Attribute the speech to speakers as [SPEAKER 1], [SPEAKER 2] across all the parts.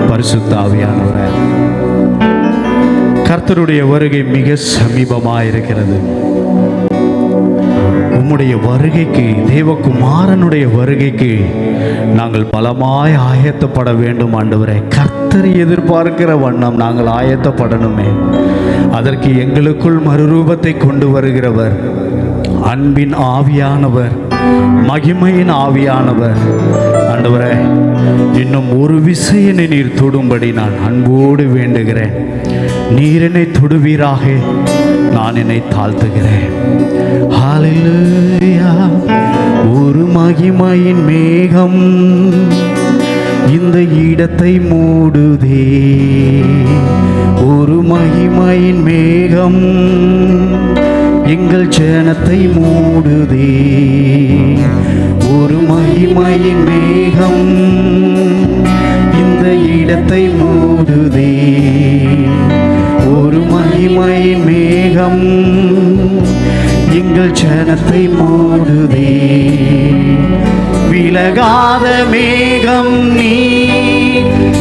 [SPEAKER 1] பரிசுத்த ஆவியானவரே, கர்த்தருடைய வருகை மிக சமீபமாயிருக்கிறது. உம்முடைய வருகைக்கு, தேவகுமாரனுடைய வருகைக்கு நாங்கள் பலமாய் ஆயத்தப்பட வேண்டும் ஆண்டவரே. கர்த்தர் எதிர்பார்க்கிற வண்ணம் நாங்கள் ஆயத்தப்படணுமே. அதற்கு எங்களுக்குள் மறுரூபத்தை கொண்டு வருகிறவர் அன்பின் ஆவியானவர், மகிமையின் ஆவியானவர். ஆண்டவரே, இன்னும் ஒரு விசையினை நீர் தொடும்படி நான் அன்போடு வேண்டுகிறேன். நீர் என்னை தொடுவீராக, நான் என்னை தாழ்த்துகிறேன். ஹல்லேலூயா. ஒரு மகிமையின் மேகம் இந்த இடத்தை மூடுதே. ஒரு மகிமையின் மேகம் எங்கள் ஜனத்தை மூடுதே. ஒரு மகிமையின் மேகம் இந்த இடத்தை மூடுதே. ஒரு மகிமையின் மேகம் எங்கள் ஜனத்தை மூடுதே. விலகாத மேகம் நீ,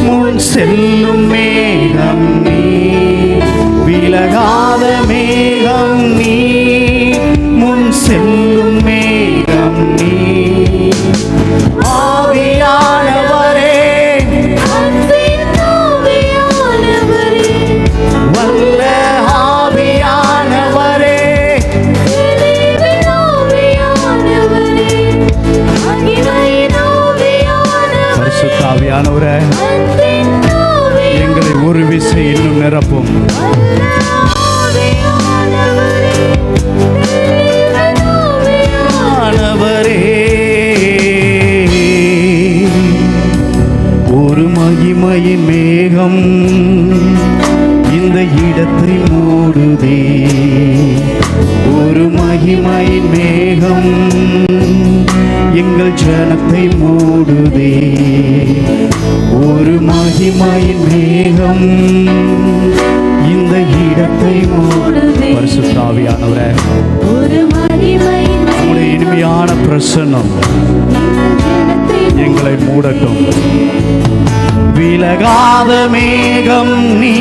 [SPEAKER 1] முன் செல்லும் மேகம் நீ. விலகாத மேகம் நீ, முன் செல்லும் மேகம் நீ. ஆவியானவரே, வல்ல ஆவியானவரே, பரிசுத்த ஆவியானவரே, எங்களை ஒரு விசை இன்னும் நிரப்பும். ஒரு மகிமையின் மேகம் இந்த இடத்தை மூடுதே. ஒரு மகிமையின் மேகம் எங்கள் ஜனத்தை மூடுதே. ஒரு மகிமையின் மேகம் இந்த இடத்தை மூடுதே. பரிசுத்த ஆவியானவரே, உம்முடைய இனிமையான பிரசன்னம் எங்களை மூடட்டும். விலகாத மேகம் நீ,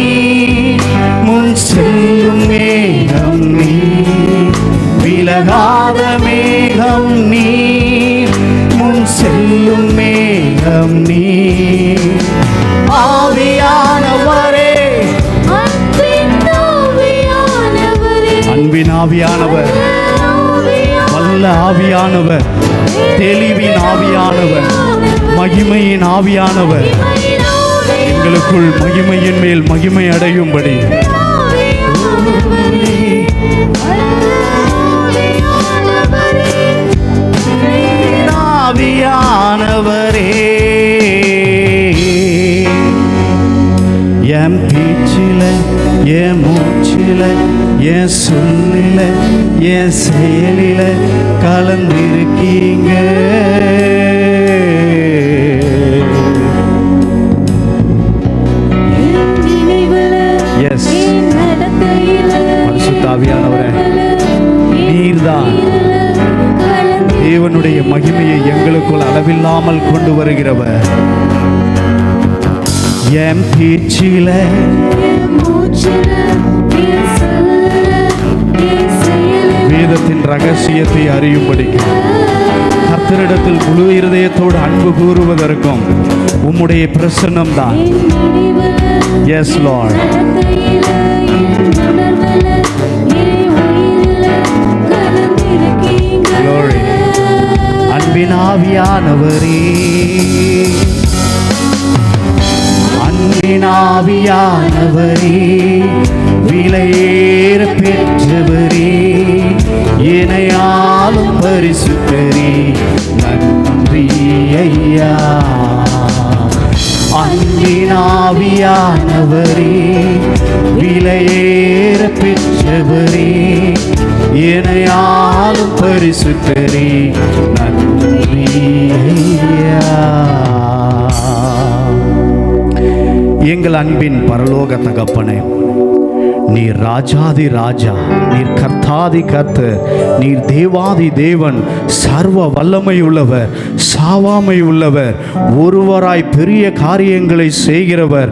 [SPEAKER 1] முன் செல்லும் மேகம் நீ. விலகாத மேகம் நீ, முன் செல்லும் மேகம் நீ. ஆவியானவரே, அன்பின் ஆவியானவர், வல்ல ஆவியானவர், தெளிவின் ஆவியானவர், மகிமையின் ஆவியானவர் எங்களுக்குள் மகிமையின் மேல் மகிமை அடையும்படி ஆவியானவரே, என் பேச்சில, என் மூச்சில, என் சொல்லில, என் செயலில கலந்திருக்கீங்க. பரிசுத்த ஆவியானவரே, நீர்தான் தேவனுடைய மகிமையை எங்களுக்குள் அளவில்லாமல் கொண்டு வருகிறவர். என் பேச்சில, வேதத்தின் ரகசியத்தை அறியும்படிக்கு, கர்த்தரிடத்தில் முழு இருதயத்தோடு அன்பு கூறுவதற்கும் உம்முடைய பிரசன்னம் தான். Yes Lord. Glory. அன்பின் ஆவியானவரே, அன்பின் ஆவியானவரே, விலையேற பெற்றவரே, இணையாலும் பரிசுத்தரே, நன்றி ஐயா. அன்பின் ஆவியானவரே, விலையேற பெற்றவரே, இணையாலும் பரிசுத்தரே, நன்றி ஐயா. எங்கள் அன்பின் பரலோக தகப்பனே, நீர் ராஜாதி ராஜா, நீர் கர்த்தாதி கர்த்தர், நீர் தேவாதி தேவன், சர்வ வல்லமை உள்ளவர், சாவாமை உள்ளவர், ஒருவராய் பெரிய காரியங்களை செய்கிறவர்,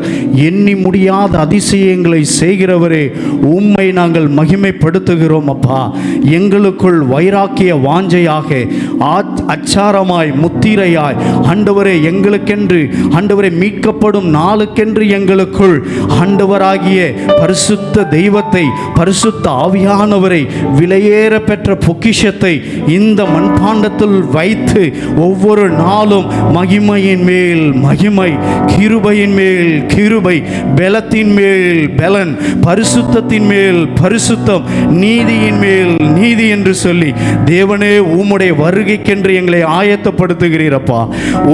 [SPEAKER 1] எண்ணி முடியாத அதிசயங்களை செய்கிறவரே, உம்மை நாங்கள் மகிமைப்படுத்துகிறோம் அப்பா. எங்களுக்குள் வைராக்கிய வாஞ்சையாக, அச்சாரமாய், முத்திரையாய் ஆண்டவரே, எங்களுக்கென்று ஆண்டவரே மீட்கப்படும் நாளுக்கென்று எங்களுக்குள் ஆண்டவராகிய பரிசுத்த தெய்வத்தை, பரிசுத்த ஆவியானவரை, விலையேற பெற்ற பொக்கிஷத்தை இந்த மண்பாண்டத்தில் வைத்து ஒவ்வொரு நாளும் மகிமையின் மேல் மகிமை, கிருபையின் மேல் கிருபை, பலத்தின் மேல் பலன், பரிசுத்தத்தின் மேல் பரிசுத்தம், நீதியின் மேல் நீதி என்று சொல்லி தேவனே உம்முடைய வருகைக்கென்று எங்களை ஆயத்தப்படுத்துகிறீரப்பா.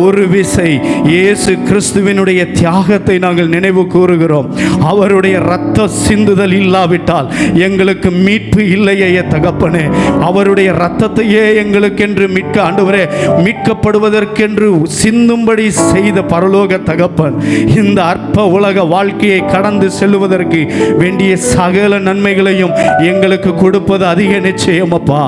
[SPEAKER 1] ஒரு விசை இயேசு கிறிஸ்துவினுடைய தியாகத்தை நாங்கள் நினைவு கூறுகிறோம். அவருடைய இரத்த சிந்துதல் இல்லாவிட்டால் எங்களுக்கு மீட்பு இல்லையே தகப்பனே. அவருடைய இரத்தத்தையே எங்களுக்கென்று மீட்க ஆண்டவரே, மீட்கப்படுவதற்கென்று சிந்தும்படி செய்த பரலோக தகப்பன் இந்த அற்ப உலக வாழ்க்கையை கடந்து செல்வதற்கு வேண்டிய சகல நன்மைகளையும் எங்களுக்கு கொடுப்பது அதிக நிச்சயம் அப்பா.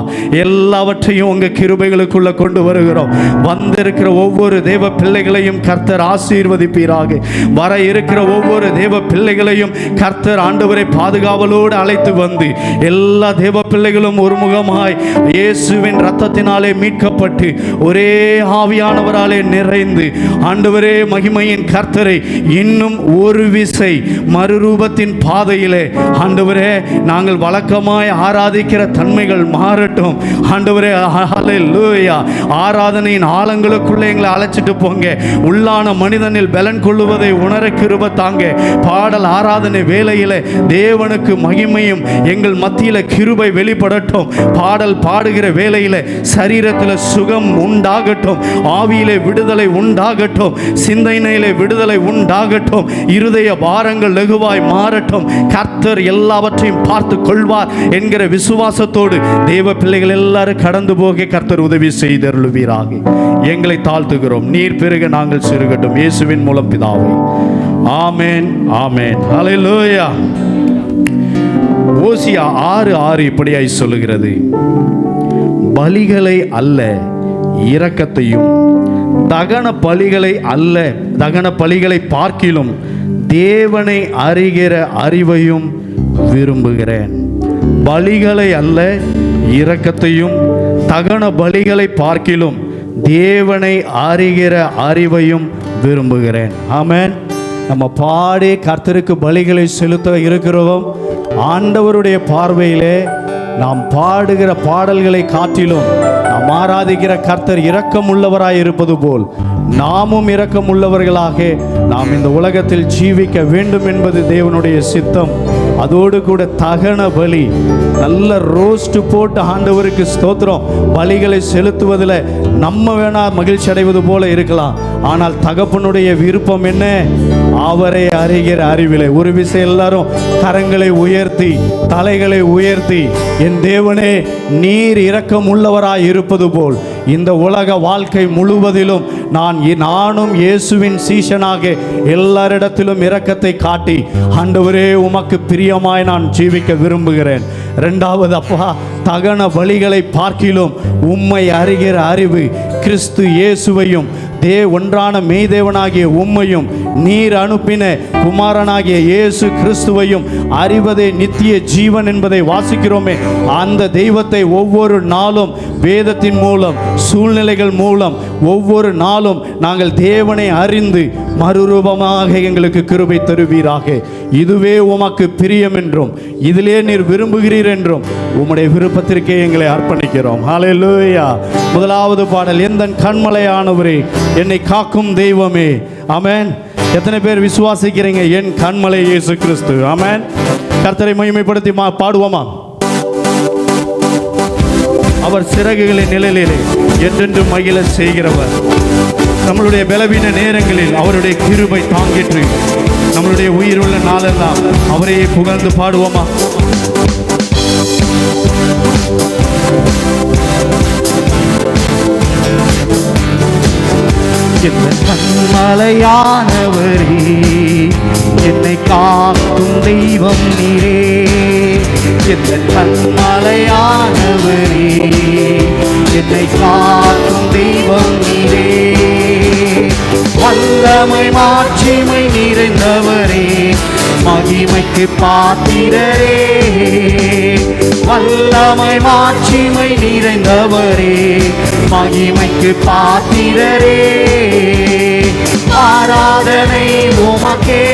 [SPEAKER 1] எல்லாவற்றையும் உங்க கிருபைகளுக்குள்ள கொண்டு வருகிறோம். வந்திருக்கிற ஒவ்வொரு தேவ பிள்ளைகளையும் கர்த்தர் ஆசீர்வதிப்பீராக. வர இருக்கிற ஒவ்வொரு தேவ பிள்ளைகளையும் கர்த்தர் ஆண்டவரை பாதுகாவலோடு அழைத்து வந்து எல்லா தேவ பிள்ளைகளும் ஒருமுகமாய் இயேசுவின் இரத்தத்தினாலே மீட்கப்பட்டு ஒரே ஆவியானவராலே நிறைந்து ஆண்டவரே மகிமையின் கர்த்தரை இன்னும் ஒரு விசை மறுரூபத்தின் பாதையிலே ஆண்டவரே நாங்கள் வழக்கமாய் ஆராதிக்கிற தன்மைகள் மாறட்டும் ஆண்டவரே. ஹல்லேலூயா. ஆராதனையின் ஆழங்களுக்குள்ளே எங்களை அழைச்சிட்டு போங்க. உள்ளான மனிதனில் பலன் கொள்ளுவதை உணர கிருபை தாங்க. பாடல் ஆராதனை வேளையிலே தேவனுக்கு மகிமையும் எங்கள் மத்தியில கிருபை வெளிப்படட்டும். பாடல் பாடுகிற வேளையில சரீரத்தில் சுகம் உண்டாகட்டும், ஆவியிலே விடுதலை உண்டாகட்டும், சிந்தனையிலே விடுதலை உண்டாகட்டும், இருதய பாரங்கள் லகுவாய் மாறட்டும். கர்த்தர் எல்லாவற்றையும் பார்த்து கொள்வார் என்கிற விசுவாசத்தோடு தேவ பிள்ளைகள் எல்லாரும் கடந்து போக கர்த்தர் உதவி செய்தருளுவீராக. எங்களை தாழ்த்துகிறோம். நீர் பெருக நாங்கள் சிறுகட்டும். இயேசுவின் மூலம் பிதாவே, ஆமென், ஆமென். ஹல்லேலூயா. ஓசியா 6:6 இப்படியாய் சொல்லுகிறது, பலிகளை அல்ல இரக்கத்தையும், தகன பலிகளை அல்ல, தகன பலிகளை பார்க்கிலும் தேவனை அறிகிற அறிவையும் விரும்புகிறேன். பலிகளை அல்ல இரக்கத்தையும், தகன பலிகளை பார்க்கிலும் தேவனை அறிகிற அறிவையும் விரும்புகிறேன். ஆமென். நம்ம பாடி கர்த்தருக்கு பலிகளை செலுத்த இருக்கிறோம். ஆண்டவருடைய பார்வையிலே நாம் பாடுகிற பாடல்களை காட்டிலும் நாம் ஆராதிக்கிற கர்த்தர் இரக்கம் உள்ளவராய் இருப்பது போல் நாமும் இரக்கம் உள்ளவர்களாக நாம் இந்த உலகத்தில் ஜீவிக்க வேண்டும் என்பது தேவனுடைய சித்தம். அதோடு கூட தகன பலி, நல்ல ரோஸ்ட் போட்டு ஆண்டவருக்கு ஸ்தோத்திரம் பலிகளை செலுத்துவதில் நம்ம வேணா மகிழ்ச்சி அடைவது போல இருக்கலாம். ஆனால் தகப்பனுடைய விருப்பம் என்ன? அவரை அறிகிற அறிவிலே. ஒரு விஷயம் எல்லாரும் கரங்களை உயர்த்தி தலைகளை உயர்த்தி, என் தேவனே நீர் இரக்கம் உள்ளவராய் இருப்பது போல் இந்த உலக வாழ்க்கை முழுவதிலும் நானும் இயேசுவின் சீஷனாக எல்லாரிடத்திலும் இரக்கத்தை காட்டி ஆண்டவரே உமக்கு பிரியமாய் நான் ஜீவிக்க விரும்புகிறேன். இரண்டாவது, அப்பா, தகன பலிகளை பார்க்கிலும் உம்மை அறிகிற அறிவு, கிறிஸ்து இயேசுவையும் ஒன்றான மெய்தேவனாகிய உம்மையும் நீர் அனுப்பின குமாரனாகிய இயேசு கிறிஸ்துவையும் அறிவதே நித்திய ஜீவன் என்பதை வாசிக்கிறோமே. அந்த தெய்வத்தை ஒவ்வொரு நாளும் வேதத்தின் மூலம், சூழ்நிலைகள் மூலம் ஒவ்வொரு நாளும் நாங்கள் தேவனை அறிந்து மறுரூபமாக எங்களுக்கு கிருபை தருவீராக. இதுவே உமக்கு பிரியம் என்றும் இதிலே நீர் விரும்புகிறீர் என்றும் உம்முடைய விருப்பத்திற்கே எங்களை அர்ப்பணிக்கிறோம். ஹல்லேலூயா. முதலாவது பாடல், எந்தன் கண்மலையானவரே என்னை காக்கும் தெய்வமே. ஆமென். எத்தனை பேர் விசுவாசிக்கிறீங்க? என் கண்மலை இயேசு கிறிஸ்து. ஆமென். கர்த்தரை மகிமைப்படுத்தி பாடுவோமா? அவர் சிறகுகளின் நிழலிலே என்றென்று மகிழ செய்கிறவர். நம்மளுடைய பலவீன நேரங்களில் அவருடைய கிருபை தாங்கிற்று. நம்மளுடைய உயிர் உள்ள நாளெல்லாம் அவரையே புகழ்ந்து பாடுவோமா? கண்மலையானவரே என்னை காக்கும் தெய்வம் நீரே. எந்த கண்மலையானவரே, என்னை காக்கும் தெய்வம் நீரே. வல்லமை மாட்சிமை நிறைந்தவரே, மகிமைக்கு பாத்திரரே. வல்லமை மாட்சிமை நிறைந்தவரே, மகிமைக்கு பாத்திரரே. ஆராதனை உமக்கே,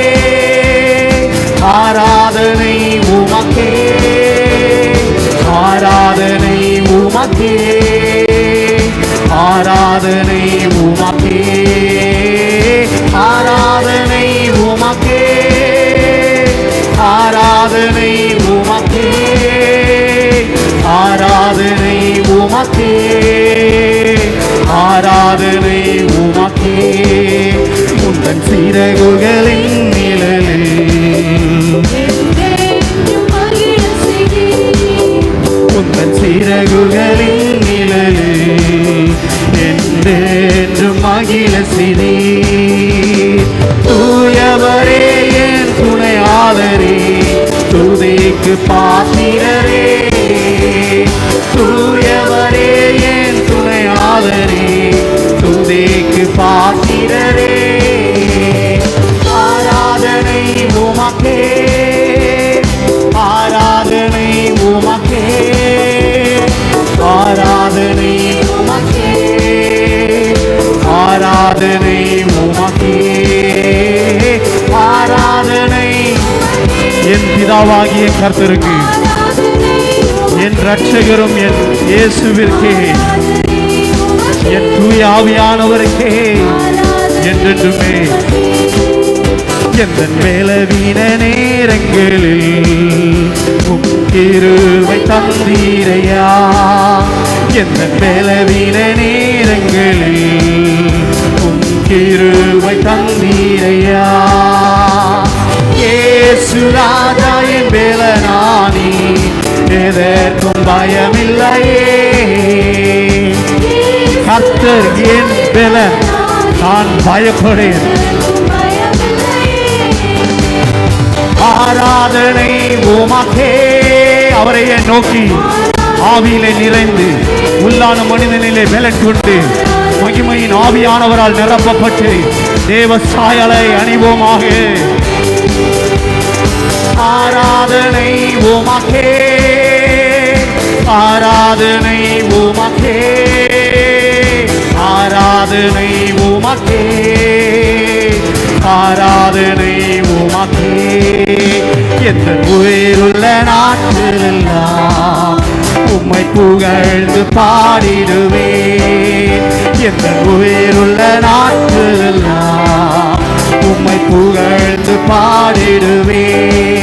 [SPEAKER 1] ஆராதனை உமக்கே, ஆராதனை உமக்கே, ஆராதனை உமக்கே, ஆராதனை உமக்கே, ஆராதனை உமக்கே, ஆராதனை உமக்கே, ஆராதனை உமக்கே. உந்தன் சிறகுகளின் நிழலில், உந்தன் சிறகுகளின் நிழலில் என்றென்றும் மகிழ செய்தீர். தூயவரே என் துணையாளரே, துதிக்கு பாத்திரரே. தூயவரே என் துணையாளரே, துதிக்கு பாத்திரரே. ஆராதனை உமக்கே, ஆராதனை உமக்கே, ஆராதனை உமக்கே, ஆராதனை உமக்கே, ஆராதனை என் பிதாவாகிய கர்த்தருக்கு, என் இரட்சகரும் என் இயேசுவிற்கே, என் தூய ஆவியானவருக்கே என்றென்றுமே. எந்த பலவீன நேரங்களில் கிருபை தந்தீரையா. எந்த பலவீன நேரங்களில் கிருபை தந்தீரையா. இயேசு ராஜா என் பலனானி, எதற்கும் பயமில்லையே. கர்த்தர் என் பலன், நான் பயப்படேன். ஆராதனை உமக்கே. அவரை நோக்கி ஆவியிலே நிறைந்து உள்ளான மனிதனிலே பலன் கொண்டு மகிமையின் ஆவியானவரால் நிரப்பப்பட்டு தேவ சாயலை அணிவோமாக. ஆராதனை உமக்கே, ஆராதனை உமக்கே, ஆராதனை உமக்கே, ஆராதனை உமக்கே. எந்த உயிருள்ள நாட்களெல்லாம் உம்மை புகழ்ந்து பாடிடுவேன். எந்த உயிருள்ள நாட்களெல்லாம் உம்மை புகழ்ந்து பாடிடுவேன்.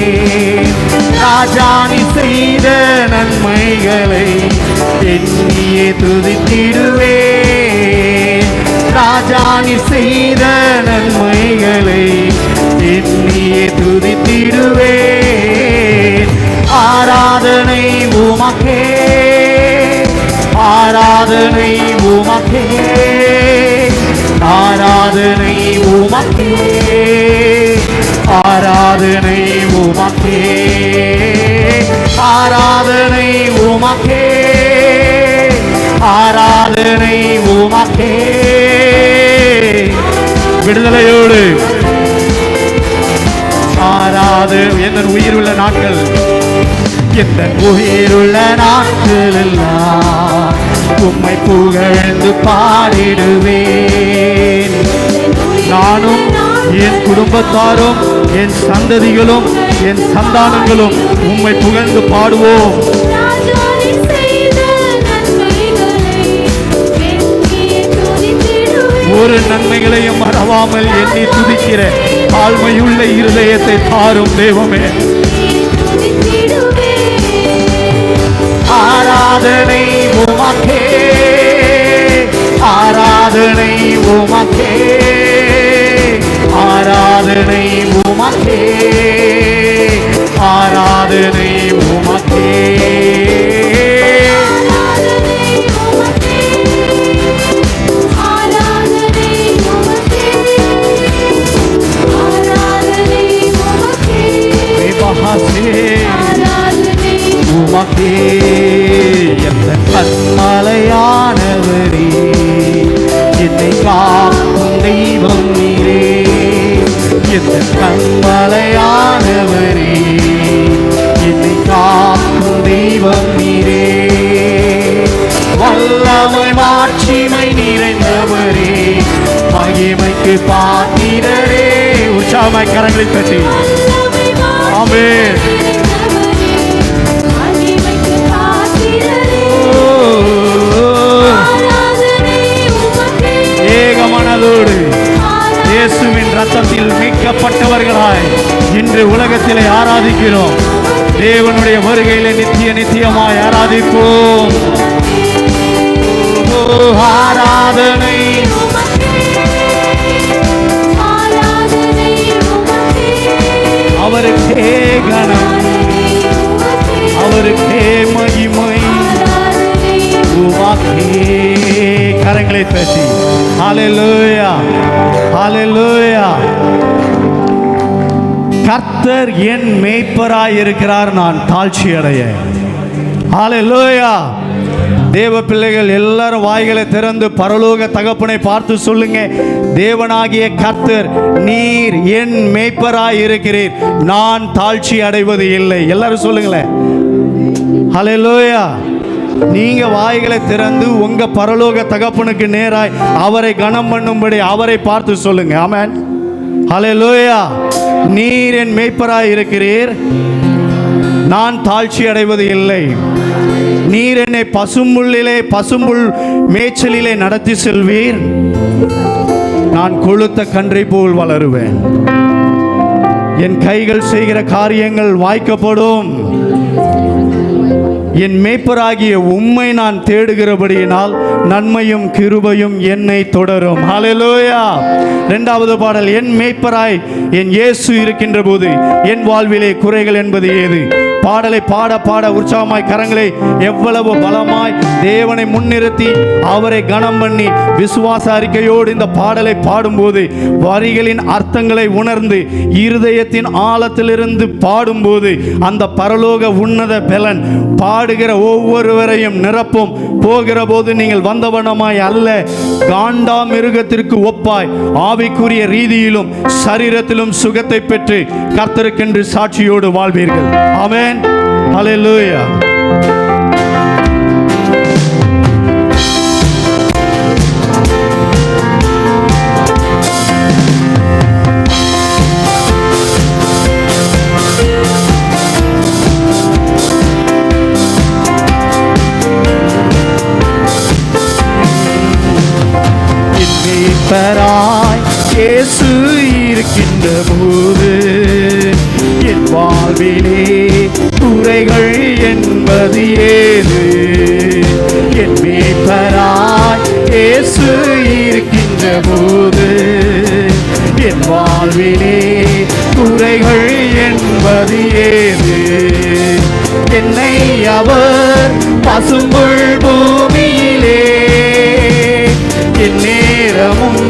[SPEAKER 1] ராஜானி செய்த நன்மைகளை எண்ணியே துதித்திடுவேன். ராஜானி செய்த நன்மைகளை எண்ணியே துதித்திடுவேன். ஆராதனை உமக்கே, ஆராதனை உமக்கே, ஆராதனை உமக்கே, ஆராதனை உமக்கே, ஆராதனை உமக்கே, ஆராதனை உமக்கே. விடுதலையோடு எந்த உயிருள்ள நாட்கள், எந்த உயிருள்ள நாட்கள் எல்லாம் உம்மை புகழ்ந்து பாடிடுவேன். நானும் என் குடும்பத்தாரும் என் சந்ததிகளும் என் சந்தானங்களும் உம்மை புகழ்ந்து பாடுவோம். ஒரு நன்மைகளையும் மறவாமல் எண்ணி துதிக்கிற தாழ்மையுள்ள இருதயத்தை தாரும் தெய்வமே. ஆராதனை உமக்கே, ஆராதனை உமக்கே, ஆராதனை உமக்கே, ஆராதனை உமக்கே. வல்லமை மாட்சிமை நிறைந்தவரே, மகிமைக்கு பாத்திரரே. உற்சாகமாய் கரங்களை தட்டி ஆமென். ஏக மனதோடு இயேசுவின் ரத்தத்தில் மீட்கப்பட்டவர்களாய் இன்று உலகத்திலே ஆராதிக்கிறோம். தேவனுடைய வருகையிலே நித்தியமாய் ஆராதிப்போம். ஆராதனை அவருக்கே கணம், அவருக்கே மகிமை, உமக்கே. கரங்களை தட்டி ஹல்லேலூயா, ஹல்லேலூயா. கர்த்தர் என் மேய்ப்பராய் இருக்கிறார், நான் தாழ்ச்சி அடைய. ஹல்லேலூயா. தேவ பிள்ளைகள் எல்லாரும் வாய்களை திறந்து பரலோக தகப்பனை பார்த்து சொல்லுங்க, தேவனாகிய கர்த்தர் நீர் என் மேய்ப்பராய் இருக்கிறீர், நான் தாழ்ச்சி அடைவது இல்லை. எல்லாரும் சொல்லுங்களேன் ஹல்லேலூயா. நீங்க வாய்களை திறந்து உங்க பரலோக தகப்பனுக்கு நேராய் அவரை கனம் பண்ணும்படி அவரை பார்த்து சொல்லுங்க. ஆமென், ஹல்லேலூயா. நீர் என் மேய்ப்பராய் இருக்கிறீர், நான் தாழ்ச்சி அடைவது இல்லை. நீர் என்னை பசும்புல் மேய்ச்சலிலே நடத்தி செல்வீர், நான் கொழுத்த கன்றை போல் வளருவேன். என் கைகள் செய்கிற காரியங்கள் வாய்க்கப்படும். என் மேய்ப்பராகிய உம்மை நான் தேடுகிறபடியினால் நன்மையும் கிருபையும் என்னை தொடரும். ஹல்லேலூயா. இரண்டாவது பாடல், என் மேய்ப்பராய் என் இயேசு இருக்கின்ற போது என் வாழ்விலே குறைகள் என்பது ஏது? பாடலை பாட பாட உற்சாகமாய் கரங்களை எவ்வளவு பலமாய் தேவனை முன்னிறுத்தி அவரை கனம் பண்ணி விசுவாச அறிக்கையோடு இந்த பாடலை பாடும்போது வரிகளின் அர்த்தங்களை உணர்ந்து இருதயத்தின் ஆழத்திலிருந்து பாடும்போது அந்த பரலோக உன்னத பலன் பாடுகிற ஒவ்வொருவரையும் நிரப்பும். போகிற போது நீங்கள் வந்தவனமாய் அல்ல, காண்டா மிருகத்திற்கு ஒப்பாய் ஆவிக்குரிய ரீதியிலும் சரீரத்திலும் சுகத்தை பெற்று கர்த்தருக்கென்று சாட்சியோடு வாழ்வீர்கள். ஆமென், ஹல்லேலூயா. மேய்ப்பராய் இயேசு இருக்கின்ற போது என் வாழ்விலே குறைகள் என்பது ஏது? என் மேய்ப்பராய் இயேசு இருக்கின்ற போது என் வாழ்விலே குறைகள் என்பது ஏது? என்னை அவர் பசும்புல் பூமியிலே என் நேரமும்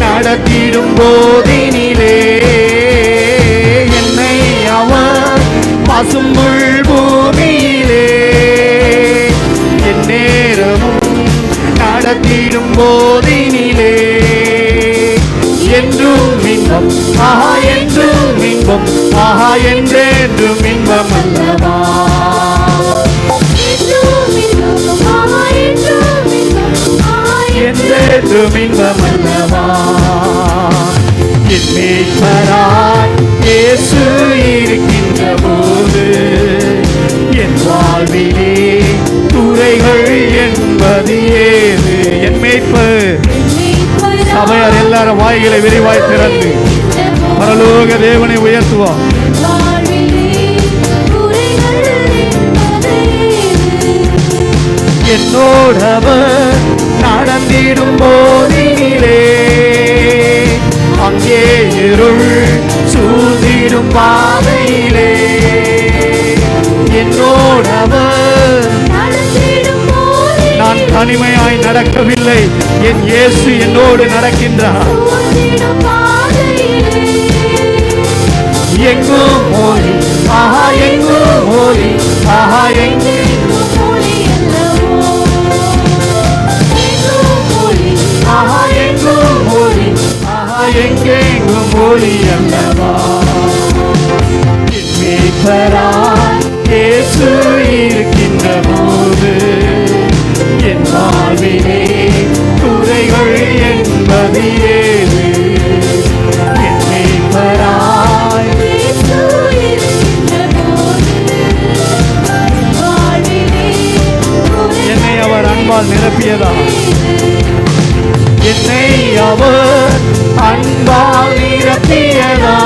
[SPEAKER 1] நடத்திடும் போதினிலே, என்னை அவர் பசும்புல் பூமியிலே என் நேரமும் நடத்திடும் போதினிலே, என்றும் இன்பம் ஆஹா, என்றும் இன்பம் ஆஹா, என்றென்றும் இன்பம் அல்லவா? என்றென்றும் இன்பம் அல்லவா? என் மேய்ப்பராய் இயேசு இருக்கின்ற போது என் வாழ்விலே குறைகள் என்பது ஏது? என் மேய்ப்பர். சபையார் எல்லாரும் வாய்களை விரிவாய் திறந்து பரலோக தேவனை உயர்த்துவோம். என்னோடவர் நடந்திடும் போதினிலே அங்கே இருள் சூழ்ந்திடும் பாதையிலே, என்னோடவர் நான் தனிமையாய் நடக்கவில்லை, என் இயேசு என்னோடு நடக்கின்றார். எங்கும் மொழி ஆஹா, எங்கும் மொழி ஆஹா, எங்கும் ஆஹா, எங்கும் மொழி ஆஹா, எங்கெங்கும் மொழி அல்லவா? என் மேய்ப்பராய் இயேசு இருக்கின்ற போது என் வாழ்வில் ஏது? என் மீட்பராய் என்னை அவர் அன்பால் நிரப்பியதா? என்னை அவர் அன்பால் நிரப்பியதா?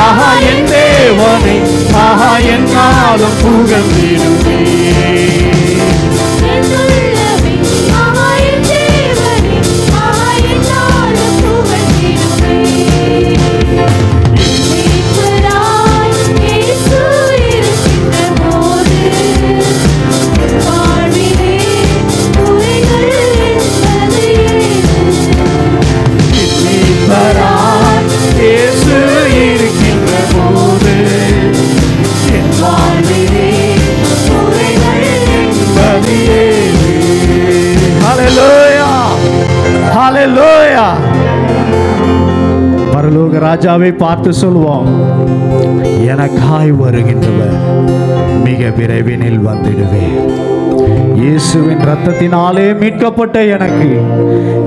[SPEAKER 1] ஆஹா என் தேவனை, ஆஹா என்னாலும் புகழ்ந்திடுவே. பரலோக ராஜாவை பார்த்து சொல்வோம், எனக்காய் வருகின்றவர் மிக விரைவினில் வந்துடுவேன். இயேசுவின் இரத்தத்தினாலே மீட்கப்பட்ட எனக்கு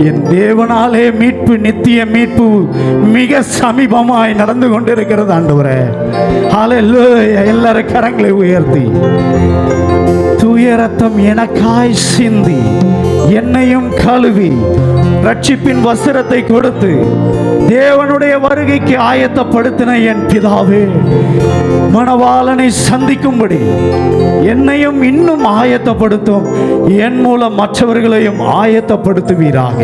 [SPEAKER 1] என் தேவனாலே மீட்பு, நித்திய மீட்பு மிக சமீபமாய் நடந்து கொண்டிருக்கிறது ஆண்டவரே. ஹல்லேலூயா. எல்லாரும் கரங்களை உயர்த்தி, தூய ரத்தம் எனக்காய் சிந்தி என்னையும் கழுவி ரட்சிப்பின் வஸ்திரத்தை கொடுத்து தேவனுடைய வருகைக்கு ஆயத்தப்படுத்தின என் பிதாவே, மணவாளனை சந்திக்கும்படி என்னையும் இன்னும் ஆயத்தப்படுத்தும், என் மூலம் மற்றவர்களையும் ஆயத்தப்படுத்துவீராக.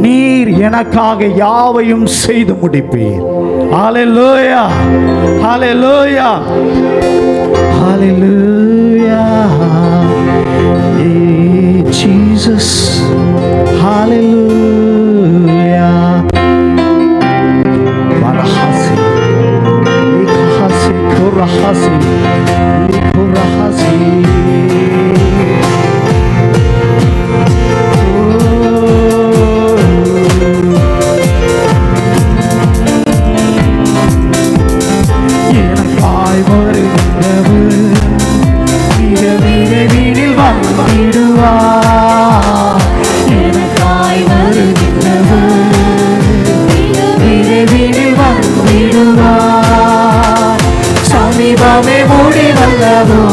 [SPEAKER 1] நீர் எனக்காக யாவையும் செய்து முடிப்பீர். ஹல்லேலூயா, ஹல்லேலூயா, ஹல்லேலூயா. Jesus, hallelujah. Barahasi, ikahasi, kurahasi, ikurahasi. எனக்காய் வருகிறவர் மிக விரைவில் வந்துடுவார். எனக்காய் வருகிறவர் விரைவில் வந்துடுவார். சமீபமே முடிவல்லவோ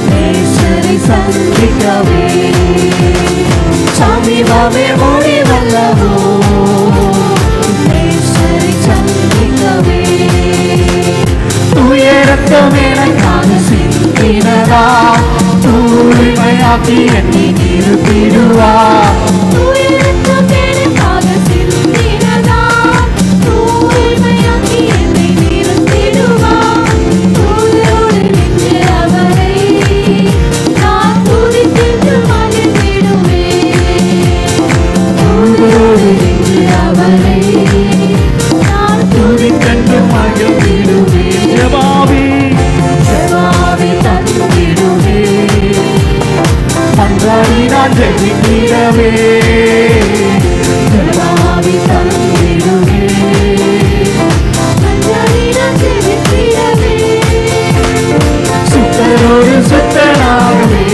[SPEAKER 1] நேசரை சந்திக்கவே. சமீபமே முடிவல்லவோ நேசரை சந்திக்கவே. உயரத்தம் எனக்காக சிந்தினதா, தூய்மையாக்கி என்னை நிறுத்திடுவார். உயரத்தம் எனக்காக சிந்தினதா, தூய்மையாக்கி என்னை நிறுத்திடுவார். தூதரோடு நின்று அவரை நான் துதித்து மகிழ்ந்திடுவேன். தூதரோடு நின்று அவரை நான் துதித்து மகிழ்ந்திடுவேன். ஜெபாவி தந்திடுவே, அன்றாடி நான் ஜெபிக்கிறவே. ஜெபாவி தந்திடுவே, அன்றாடி நான் ஜெபிக்கிறவே. சுத்தரோடு சுத்தனாகவே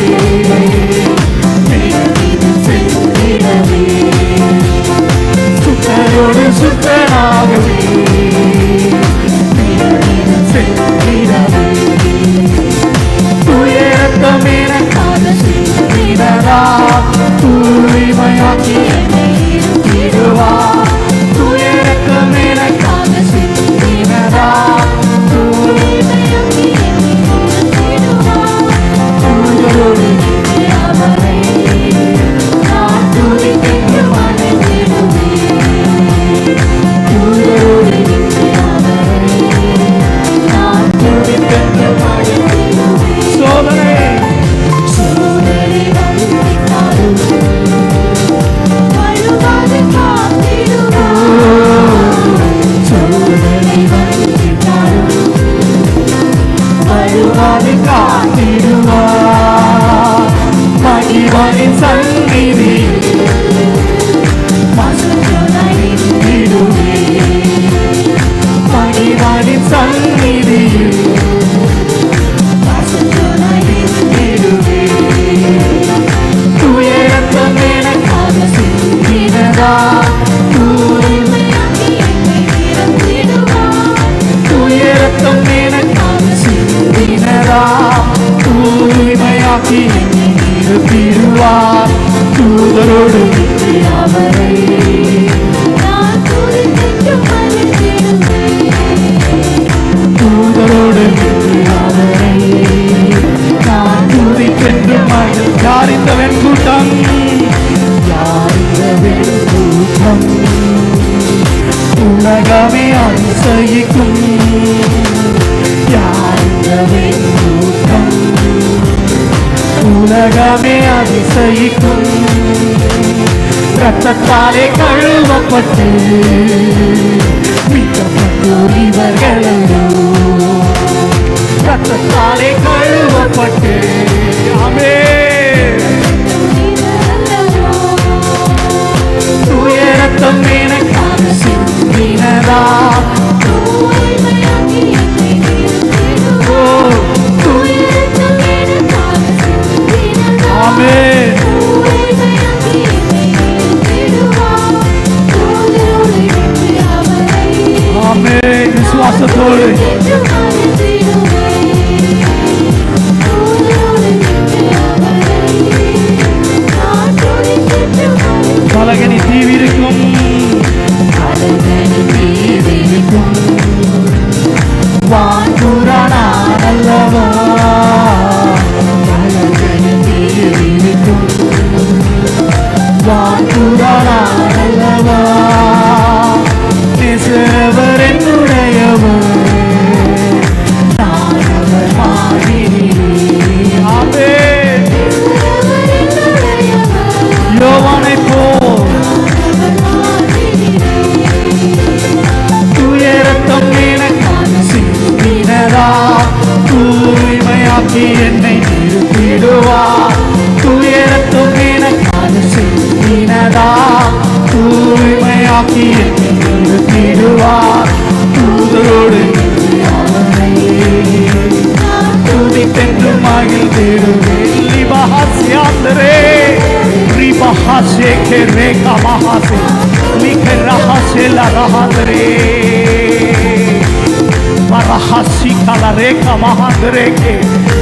[SPEAKER 1] சென்றிடவே. சுத்தரோடு சுத்தனாகவே சென்றிடவே. உயரத்தம் எனக்காக சிந்தினதா, தூய்மையாக்கி என்னை நிறுத்திடுவார். உயரத்தம் எனக்காக சிந்தினதா, தூய்மையாக்கி என்னை நிறுத்திடுவார். தூதரோடு நின்று அவரை நான் துதித்து மகிழ்ந்திடுவேன். தூதரோடு நின்று அவரை நான் துதித்து மகிழ்ந்திடுவேன். சோதனை வந்திட்டாலும் வழுவாது காத்திடுவார். சோதனை வந்திட்டாலும் வழுவாது காத்திடுவார். தேவனின் சந்நிதி பணிவானின் சந்நிதியில் துயரத்தம் எனக்காக சிந்தினதா துயரத்தம் எனக்காக சிந்தினதா தூய்மையாக்கி என்னை நிறுத்திடுவார் தூதரோடு அவரை தூதரோடு அவரை நான் துதிக்கென்று மகிழ். யார் இந்த வெண்கூட்டம்? யார் இந்த வெண்கூட்டம்? உலகமே அதிசயிக்கும். யார் இந்த வெண்கூட்டம்? உலகமே அதிசயிக்கும். இரத்தத்தாலே கழுவப்பட்டு மீட்கப்பட்டோர் இவர்களோ. இரத்தத்தாலே கழுவப்பட்டு ஆமென். தூய இரத்தம் எனக்காக சிந்தினதா ஆமென். ஆமென். விசுவாசத்தோடு பலகனி தீவிரிக்கும் வான்புறானல்லவா வான்புறானல்லவா நேசவர் என்னுடையவர் நான் அவர் மாறினேன். ஆமென். யோவானைப் போல் தூய இரத்தம் எனக்காக சிந்தினதா தூய்மையாக்கி என்னை நிறுத்திடுவார். தூய இரத்தம் எனக்காக சிந்தினதா தூய்மையாக்கி என்னை நிறுத்திடுவார். தூதரோடு அவரை துதித்தென்று மகிழ்ந்திடுவேன். லிபஹாஸ்யாந்தரே ரிபஹாசே கெரேகா மஹாசே லிகரஹாசே லரஹாந்தரே வரஹாசி கலரேகா மஹாந்தரேகே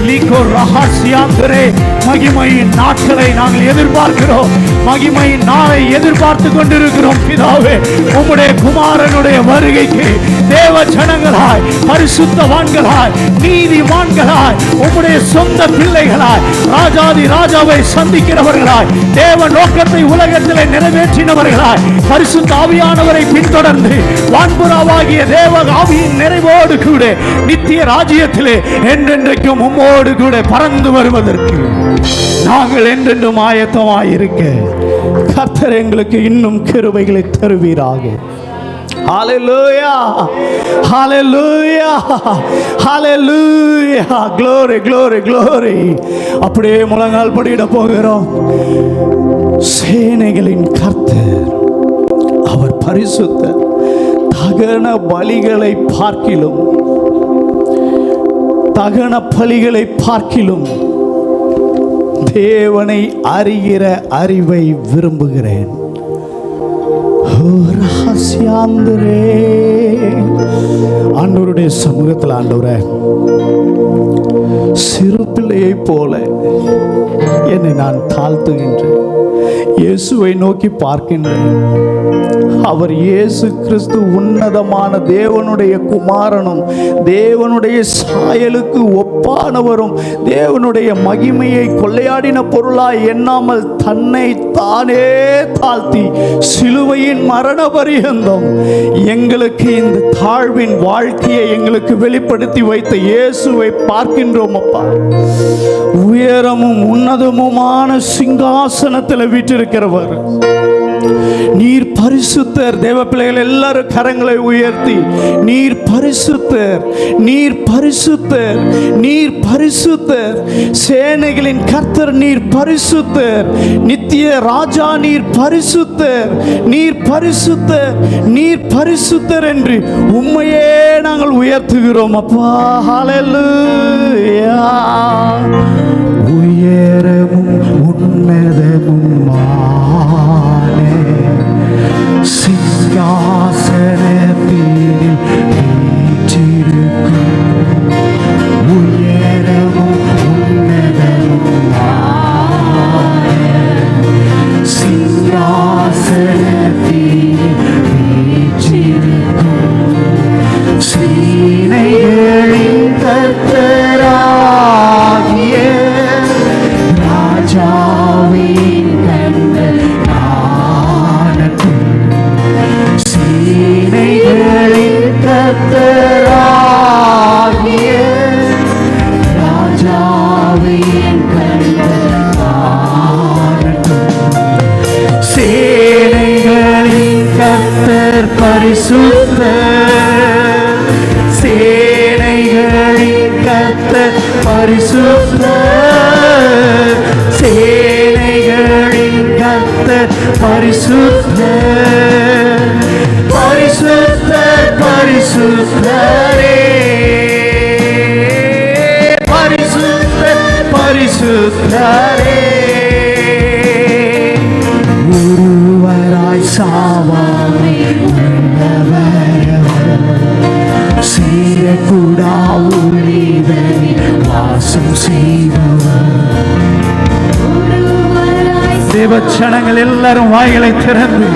[SPEAKER 1] லிகோ ரஹாசியாந்தரே. மகிமையின் நாட்களை நாங்கள் எதிர்பார்க்கிறோம். மகிமையின் நாளை எதிர்பார்த்து கொண்டிருக்கிறோம். பிதாவே, உம்முடைய குமாரனுடைய வருகைக்கு தேவ ஜனங்களாய் பரிசுத்தவான்களாய் நீதிமான்களாய் உம்முடைய சொந்த பிள்ளைகளாய் ராஜாதி ராஜாவை சந்திக்கிறவர்களாய் தேவ நோக்கத்தை உலகத்திலே நிறைவேற்றினவர்களாய் பரிசுத்த ஆவியானவரை பின்தொடர்ந்து வான்புறாவாகிய தேவ ஆவியின் நிறைவோடு கூட நித்திய ராஜ்யத்திலே என்றென்றைக்கும் உம்மோடு கூட பறந்து வருவதற்கு நாங்கள் என்றென்றும் ஆயத்தமாயிருக்க கர்த்தர் எங்களுக்கு இன்னும் கிருபைகளை தருவீராக. Hallelujah, hallelujah, hallelujah, glory, glory, glory. அப்படியே முழங்கால் படியிட போகிறோம். சேனைகளின் கர்த்தர் அவர் பரிசுத்தர். தகன பலிகளை பார்க்கிலும் தகன பலிகளை பார்க்கிலும் தேவனை அறிகிற அறிவை விரும்புகிறேன். ஆண்டவருடைய சமூகத்தில் ஆண்டவரே, சிறு பிள்ளையை போல என்னை நான் தாழ்த்துகின்றேன். இயேசுவை நோக்கி பார்க்கின்றேன். அவர் இயேசு கிறிஸ்து உன்னதமான தேவனுடைய குமாரனும் தேவனுடைய சாயலுக்கு ஒப்பானவரும் தேவனுடைய மகிமையை கொள்ளையாடின பொருளாய் எண்ணாமல் தன்னை தானே தாழ்த்தி சிலுவையின் மரண பரியந்தம் எங்களுக்கு இந்த தாழ்வின் வாழ்க்கையை எங்களுக்கு வெளிப்படுத்தி வைத்த இயேசுவை பார்க்கின்றோம். அப்பா, உயரமும் உன்னதமுமான சிங்காசனத்தில் வீற்றிருக்கிறவர்
[SPEAKER 2] நீர் பரிசுத்தர். தேவ பிள்ளைகள் எல்லாரும் கரங்களை உயர்த்தி, நீர் பரிசுத்தர், நீர் பரிசுத்தர், நீர் பரிசுத்தர், சேனைகளின் கர்த்தர் நீர் பரிசுத்தர், நித்திய ராஜா நீர் பரிசுத்தர், நீர் பரிசுத்தர், நீர் பரிசுத்தர் என்று உம்மையே நாங்கள் உயர்த்துகிறோம் அப்பா. ஹல்லேலூயா. உயரமும் உன்னதமுமானே சிங்காசனத்தில் வீற்றிருக்கும், உயரமும் உன்னதமுமானே சிங்காசனத்தில் வீற்றிருக்கும், சேனைகளின் கர்த்தராகிய ராஜாவின் கண்கள் காணட்டும், சேனைகளின் கர்த்தராகிய ராஜாவின் கண்கள் காணட்டும், சேனைகளின் கர்த்தர் பரிசுத்தர், சேனைகளின் கர்த்தர் பரிசுத்தர், சேனைகளின் கர்த்தர் பரிசுத்தர், பரிசுத்தர் பரிசுத்தரே, பரிசுத்தர் பரிசுத்தரே, ஒருவராய் சாவாமை உள்ளவரவர், சீரக்கூடா ஒளிதனில் வாசம் செய்பவர். தேவ ஜனங்கள் எல்லாரும் வாய்களை திறந்து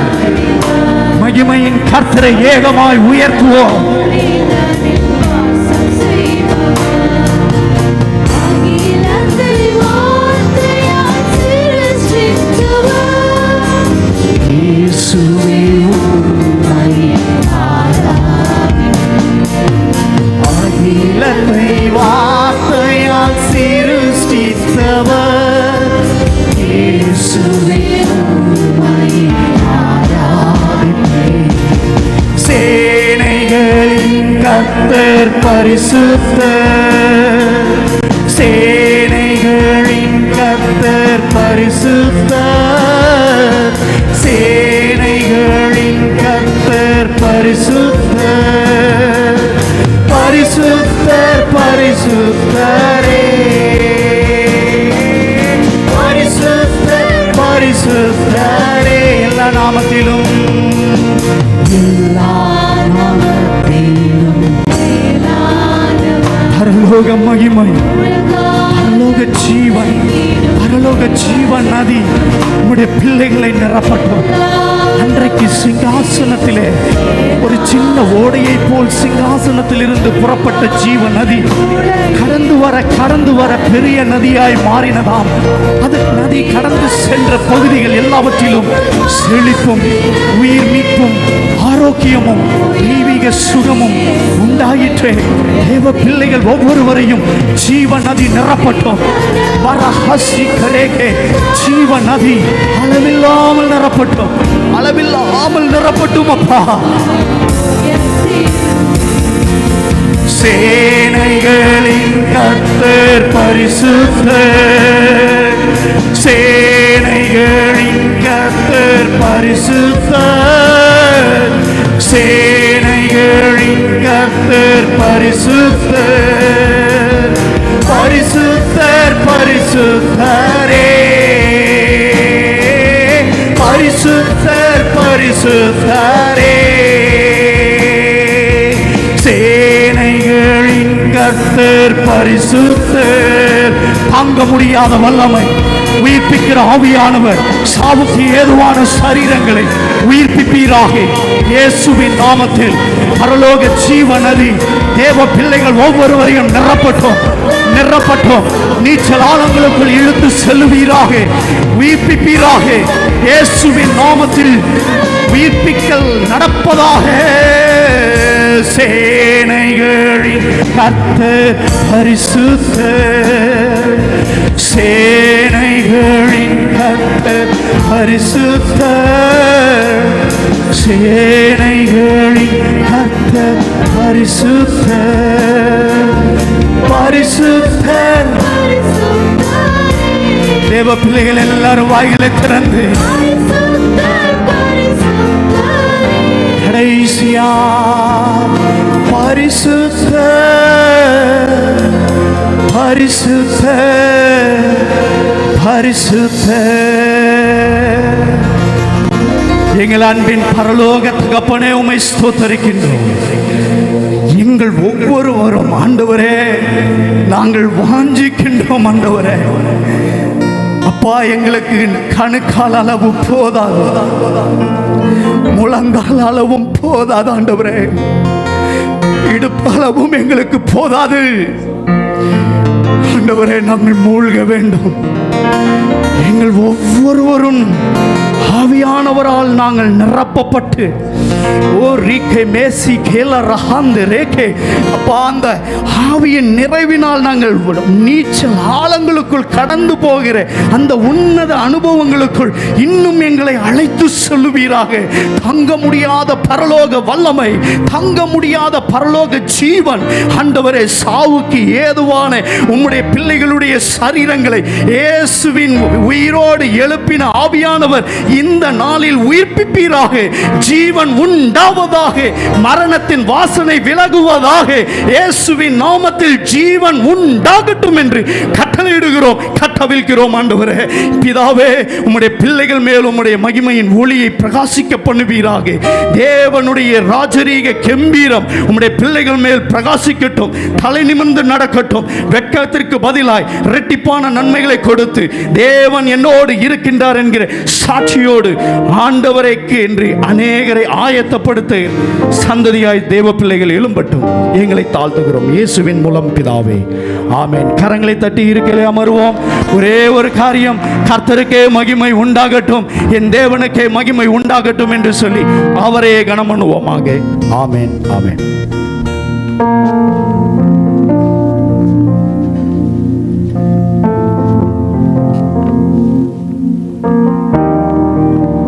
[SPEAKER 2] மகிமையின் கர்த்தரை ஏகமாய் உயர்த்துவோம். அகிலத்தை வார்த்தையால் சிருஷ்டித்தவர் இயேசுவே உம்மை ஆராதிப்பேன். சேனைகளின் கர்த்தர் பரிசுத்தர், சேனைகளின் கர்த்தர் பரிசுத்தர், சேனைகளின் கர்த்தர் பரிசுத்தர், பரிசுத்தர் பரிசுத்தரே, பரிசுத்தர் பரிசுத்தரே. எல்லா நாமத்திலும், எல்லா நாமத்திலும் பரலோக மகிமை, பரலோக ஜீவன், பரலோக ஜீவன் நதி உம்முடைய பிள்ளைகளை நிரப்பட்டும். அன்றைக்கு சிங்காசனத்திலே ஒரு சின்ன ஓடையை போல் சிங்காசனத்தில் இருந்து புறப்பட்ட ஜீவ நதி கடந்து வர பெரிய நதியாய் மாறினதாம். அது நதி கடந்து சென்ற பகுதிகள் எல்லாவற்றிலும் செழிப்பும் உயிர் மீட்பும் ஆரோக்கியமும் தெய்வீக சுகமும் உண்டாயிற்றே. தேவ பிள்ளைகள் ஒவ்வொருவரையும் ஜீவ நதி நிரப்பட்டும். வரஹசி கரேகே ஜீவ நதி அளவில்லாமல் நிரப்பட்டும், அளவில்லாமல் நிரப்பட்டும் அப்பா. சேனைகளின் கர்த்தர் பரிசுத்தர், சேனைகளின் கர்த்தர் பரிசுத்தர், சேனைகளின் கர்த்தர் பரிசுத்தர், பரிசுத்தர் பரிசுத்தரே, பரிசுத்தர் பரிசுத்தரே, சேனைகளின் கர்த்தர் பரிசுத்தர். தாங்க முடியாத வல்லமை, உயிர்ப்பிக்கிற ஆவியானவர் சாவுக்கு ஏதுவான சரீரங்களை உயிர்ப்பிப்பீராக இயேசுவின் நாமத்தில். பரலோக ஜீவ நதி தேவ பிள்ளைகள் ஒவ்வொருவரையும் நிரப்பட்டும், நிரப்பட்டும். நீச்சல் ஆழங்களுக்குள் இழுத்து செல்லுவீராக, உயிர்ப்பிப்பீராக இயேசுவின் நாமத்தில். உயிர்ப்பிக்கல் நடப்பதாக. சேனைகளின் கர்த்தர் பரிசுத்தர், சேனைகளின் கர்த்தர் பரிசுத்தர், சேனைகளின் கர்த்தர் பரிசுத்தர், பரிசுத்தர். தேவ பிள்ளைகள் எல்லாரும் வாயிலை திறந்து கடைசியா பரிசுத்தர், பரிசுத்தர், பரிசுத்தர். எங்கள் அன்பின் பரலோக தகப்பனே, உம்மை ஸ்தோத்தரிக்கின்றோம். எங்கள் ஒவ்வொருவரும் ஆண்டவரே நாங்கள் வாஞ்சிக்கின்றோம் ஆண்டவரே. அப்பா, எங்களுக்கு கணுக்கால் அளவு போதாது, முழங்கால் அளவும் போதாது ஆண்டவரே, இடுப்பளவும் எங்களுக்கு போதாது ஆண்டவரே. நாங்கள் மூழ்க வேண்டும். எங்கள் ஒவ்வொருவரும் ஆவியானவரால் நாங்கள் நிரப்பப்பட்டு, ஓ ரீகே மேசி கேல ரஹாந்து ரேகே, அப்பா, அந்த ஆவியின் நிறைவினால் நாங்கள் நீச்சல் ஆழங்களுக்குள் கடந்து போகிற அந்த உன்னத அனுபவங்களுக்குள் இன்னும் எங்களை அழைத்து செல்லுவீராக. தங்க முடியாத பரலோக வல்லமை, தங்க முடியாத பரலோக ஜீவன் ஆண்டவரே, சாவுக்கு ஏதுவான உம்முடைய பிள்ளைகளுடைய சரீரங்களை இயேசுவின் உயிரோடு எழுப்பின ஆவியானவர் இந்த நாளில் உயிர்ப்பிப்பீராக. ஜீவன் உண்டாவதாக, மரணத்தின் வாசனை விலகுவதாக, இயேசுவின் நாமத்தில் ஜீவன் உண்டாகட்டும் என்று கட்டளையிடுகிறோம், கட்டவிழ்கிறோம் ஆண்டவரே. பிதாவே, உம்முடைய பிள்ளைகள் மேல் உம்முடைய மகிமையின் ஒளியை பிரகாசிக்க பண்ணுவீராக. தேவனுடைய ராஜரீக கெம்பீரம் உம்முடைய பிள்ளைகள் மேல் பிரகாசிக்கட்டும், தலை நிமிர்ந்து நடக்கட்டும். வெட்கத்திற்கு பதிலாய் இரட்டிப்பான நன்மைகளை கொடுத்து தேவன் என்னோடு இருக்கின்றார் என்கிற சாட்சியோடு ஆண்டவரைக்கு என்று அநேகரை ஆயத்தப்படுத்த சந்ததியாய் தேவ பிள்ளைகள் எழும்பட்டும் எங்களை தாழ்த்துகிறோம் இயேசுவின் மூலம் பிதாவே, ஆமென். கரங்களை தட்டி இருக்கலே அமருவோம். ஒரே ஒரு காரியம், கர்த்தருக்கே மகிமை உண்டாகட்டும், என் தேவனுக்கே மகிமை உண்டாகட்டும் என்று சொல்லி அவரையே கனம் பண்ணுவோமாக. ஆமென், ஆமென்.